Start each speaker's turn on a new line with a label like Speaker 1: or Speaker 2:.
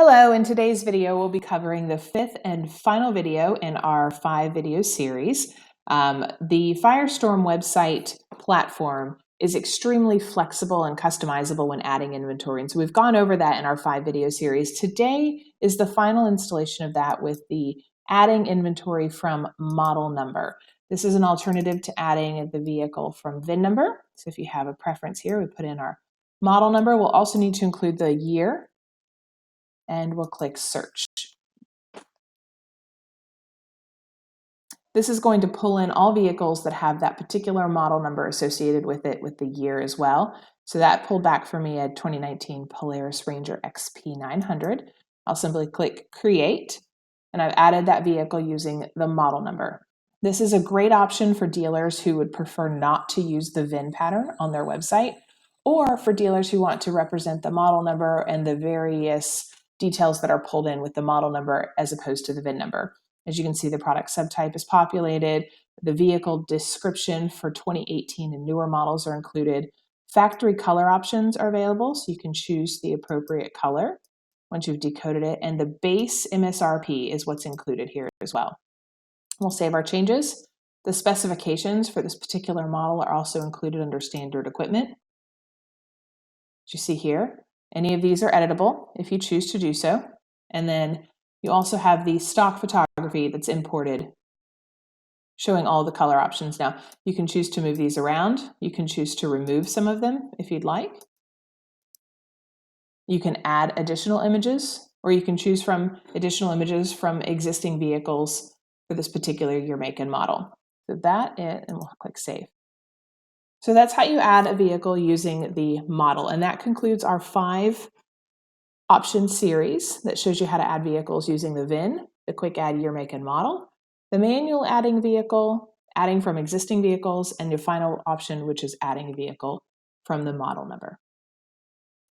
Speaker 1: Hello, in today's video, we'll be covering the fifth and final video in our 5-video series. The Firestorm website platform is extremely flexible and customizable when adding inventory. And so we've gone over that in our 5-video series. Today is the final installation of that with the adding inventory from model number. This is an alternative to adding the vehicle from VIN number. So if you have a preference here, we put in our model number. We'll also need to include the year, and we'll click search. This is going to pull in all vehicles that have that particular model number associated with it with the year as well. So that pulled back for me a 2019 Polaris Ranger XP 900. I'll simply click create, and I've added that vehicle using the model number. This is a great option for dealers who would prefer not to use the VIN pattern on their website, or for dealers who want to represent the model number and the various details that are pulled in with the model number as opposed to the VIN number. As you can see, the product subtype is populated, the vehicle description for 2018 and newer models are included, factory color options are available, so you can choose the appropriate color once you've decoded it, and the base MSRP is what's included here as well. We'll save our changes. The specifications for this particular model are also included under standard equipment. As you see here, any of these are editable if you choose to do so. And then you also have the stock photography that's imported, showing all the color options. Now, you can choose to move these around. You can choose to remove some of them if you'd like. You can add additional images, or you can choose from additional images from existing vehicles for this particular year, make, and model. So that is, and we'll click save. So that's how you add a vehicle using the model. And that concludes our 5 option series that shows you how to add vehicles using the VIN, the quick add year, make, and model, the manual adding vehicle, adding from existing vehicles, and your final option, which is adding a vehicle from the model number.